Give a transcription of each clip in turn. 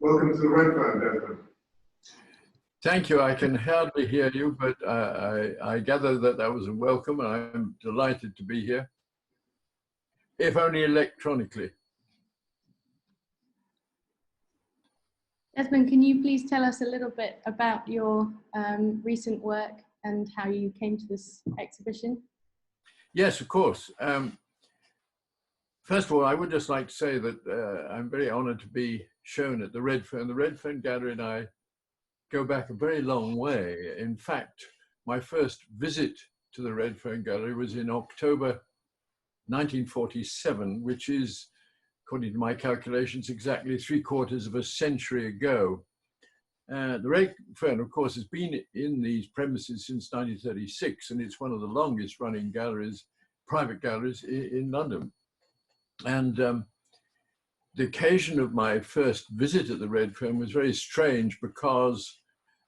Welcome to the Redfern, Desmond. Thank you. I can hardly hear you, but I gather that that was a welcome, and I'm delighted to be here, if only electronically. Desmond, can you please tell us a little bit about your recent work and how you came to this exhibition? Yes, of course. First of all, I would just like to say that I'm very honored to be shown at the Redfern. The Redfern Gallery and I go back a very long way. In fact, my first visit to the Redfern Gallery was in October 1947, which is, according to my calculations, exactly 3/4 of a century ago. The Redfern, of course, has been in these premises since 1936, and it's one of the longest running galleries, private galleries in London. And the occasion of my first visit at the Redfern was very strange because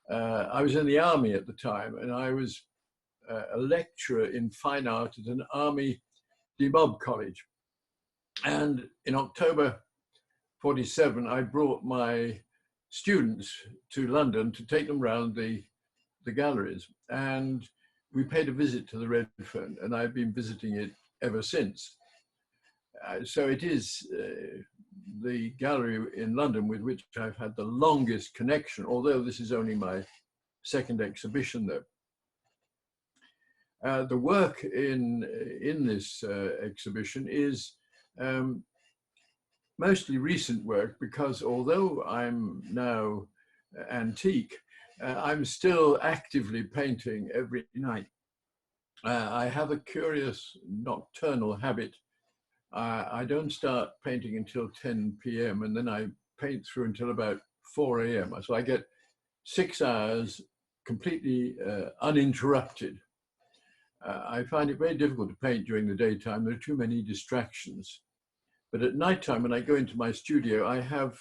I was in the army at the time, and I was a lecturer in fine art at an army demob college. And in October 47, I brought my students to London to take them around the galleries. And we paid a visit to the Redfern, and I've been visiting it ever since. So it is the gallery in London with which I've had the longest connection, although this is only my second exhibition there. The work in this exhibition is mostly recent work, because although I'm now antique, I'm still actively painting every night. I have a curious nocturnal habit. I don't start painting until 10 p.m. and then I paint through until about 4 a.m. So I get 6 hours completely uninterrupted. I find it very difficult to paint during the daytime. There are too many distractions. But at nighttime, when I go into my studio, I have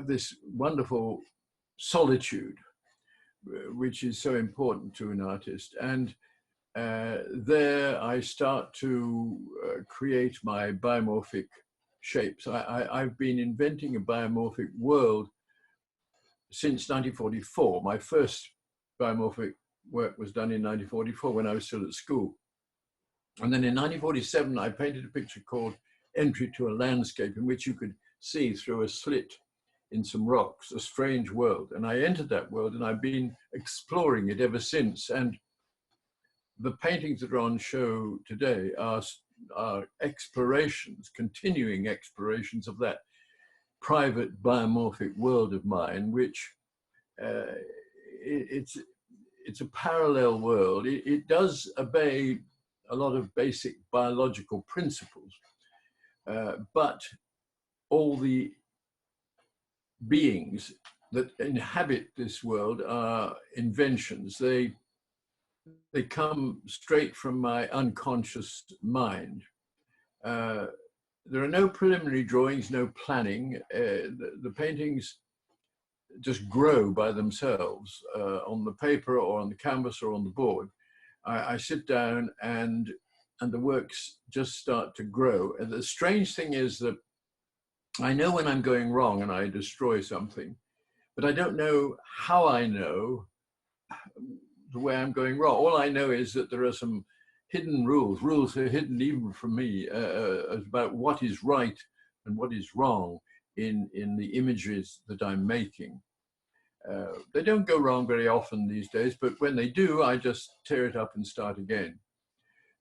this wonderful solitude, which is so important to an artist. And there I start to create my biomorphic shapes. I've been inventing a biomorphic world since 1944. My first biomorphic work was done in 1944 when I was still at school. And then in 1947, I painted a picture called Entry to a Landscape, in which you could see through a slit in some rocks, a strange world. And I entered that world, and I've been exploring it ever since. And the paintings that are on show today are explorations, continuing explorations of that private biomorphic world of mine, which it's a parallel world. It does obey a lot of basic biological principles, but all the beings that inhabit this world are inventions. They come straight from my unconscious mind. There are no preliminary drawings, no planning. The paintings just grow by themselves on the paper or on the canvas or on the board. I sit down and the works just start to grow. And the strange thing is that I know when I'm going wrong and I destroy something, but I don't know how I know the way I'm going wrong. All I know is that there are some hidden rules. Rules are hidden even from me about what is right and what is wrong in the images that I'm making. They don't go wrong very often these days, but when they do, I just tear it up and start again.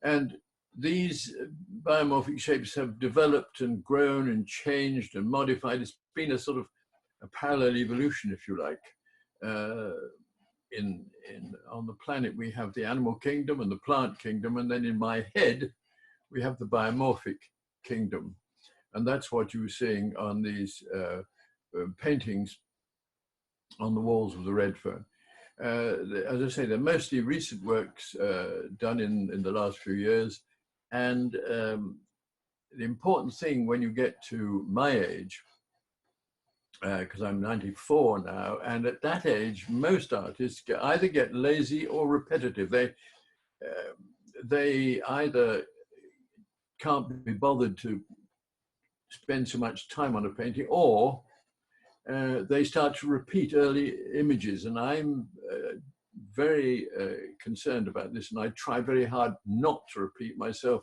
And these biomorphic shapes have developed and grown and changed and modified. It's been a sort of a parallel evolution, if you like. On the planet, we have the animal kingdom and the plant kingdom, and then in my head, we have the biomorphic kingdom. And that's what you were seeing on these paintings on the walls of the Redfern. As I say, they're mostly recent works done in the last few years. And the important thing when you get to my age, because I'm 94 now, and at that age, most artists either get lazy or repetitive. They either can't be bothered to spend so much time on a painting, or they start to repeat early images, and I'm very concerned about this, and I try very hard not to repeat myself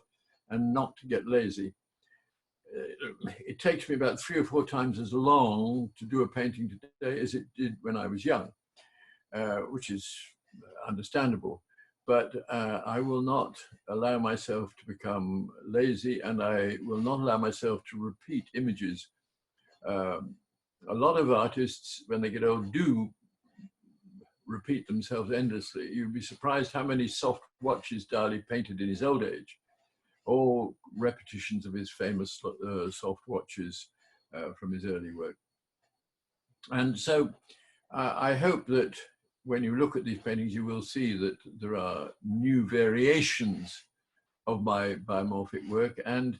and not to get lazy. It takes me about 3 or 4 times as long to do a painting today as it did when I was young, which is understandable. But I will not allow myself to become lazy, and I will not allow myself to repeat images. A lot of artists, when they get old, do repeat themselves endlessly. You'd be surprised how many soft watches Dali painted in his old age, all repetitions of his famous soft watches from his early work. And so I hope that when you look at these paintings, you will see that there are new variations of my biomorphic work. And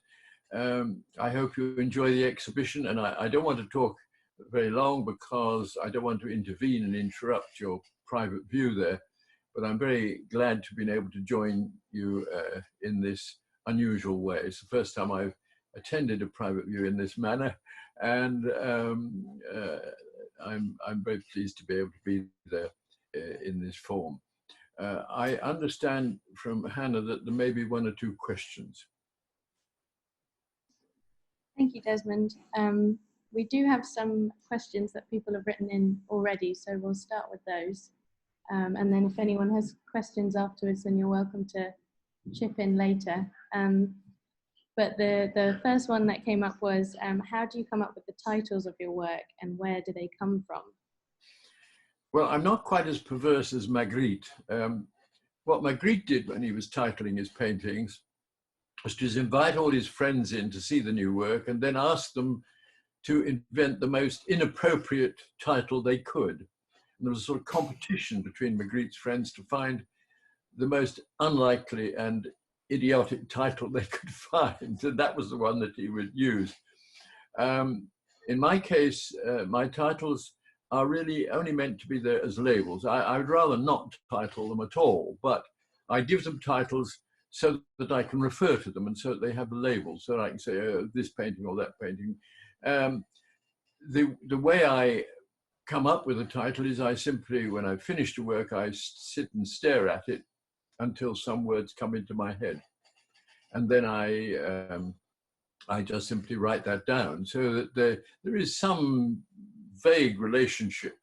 I hope you enjoy the exhibition. And I don't want to talk very long because I don't want to intervene and interrupt your private view there. But I'm very glad to have been able to join you in this unusual way. It's the first time I've attended a private view in this manner. And I'm very pleased to be able to be there in this form. I understand from Hannah that there may be 1 or 2 questions. Thank you, Desmond. We do have some questions that people have written in already, so we'll start with those. And then if anyone has questions afterwards, then you're welcome to chip in later. But the first one that came up was, how do you come up with the titles of your work and where do they come from? Well, I'm not quite as perverse as Magritte. What Magritte did when he was titling his paintings was to invite all his friends in to see the new work and then ask them to invent the most inappropriate title they could. And there was a sort of competition between Magritte's friends to find the most unlikely and idiotic title they could find. And that was the one that he would use. In my case, my titles are really only meant to be there as labels. I would rather not title them at all, but I give them titles so that I can refer to them and so that they have labels, so that I can say, oh, this painting or that painting. The way I come up with a title is I simply, when I've finished a work, I sit and stare at it until some words come into my head. And then I just simply write that down so that there is some vague relationship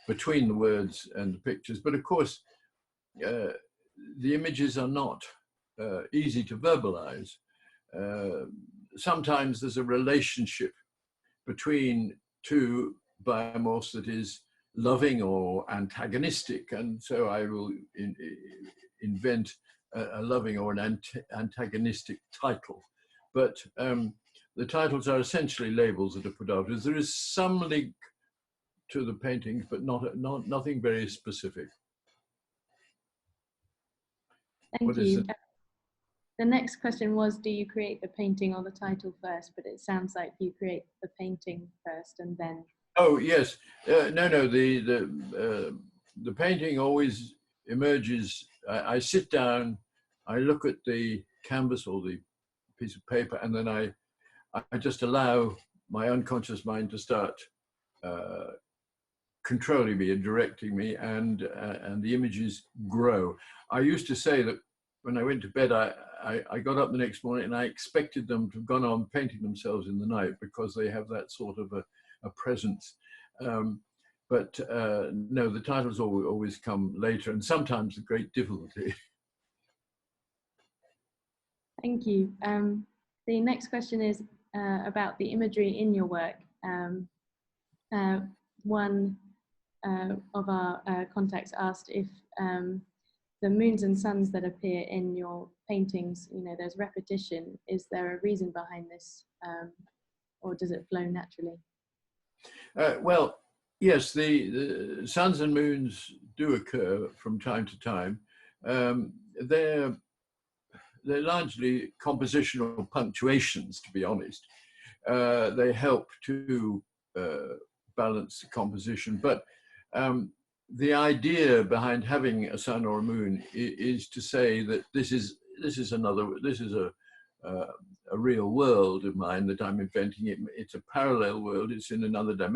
between the words and the pictures. But of course, the images are not easy to verbalize. Sometimes there's a relationship between 2 biomorphs that is loving or antagonistic. And so I will invent a loving or an antagonistic title. But the titles are essentially labels that are put out. There is some link to the paintings, but nothing very specific. Thank you. The next question was, do you create the painting or the title first? But it sounds like you create the painting first and then. Oh yes, no. The painting always emerges. I sit down, I look at the canvas or the piece of paper, and then I just allow my unconscious mind to start controlling me and directing me, and the images grow. I used to say that when I went to bed, I got up the next morning and I expected them to have gone on painting themselves in the night because they have that sort of a presence. But no, the titles always come later, and sometimes with great difficulty. Thank you. The next question is about the imagery in your work. One of our contacts asked if the moons and suns that appear in your paintings, there's repetition. Is there a reason behind this, or does it flow naturally? Well, yes, the suns and moons do occur from time to time. They're largely compositional punctuations, to be honest. They help to balance the composition, but the idea behind having a sun or a moon is to say that this is a real world of mine that I'm inventing. It's a parallel world. It's in another dimension.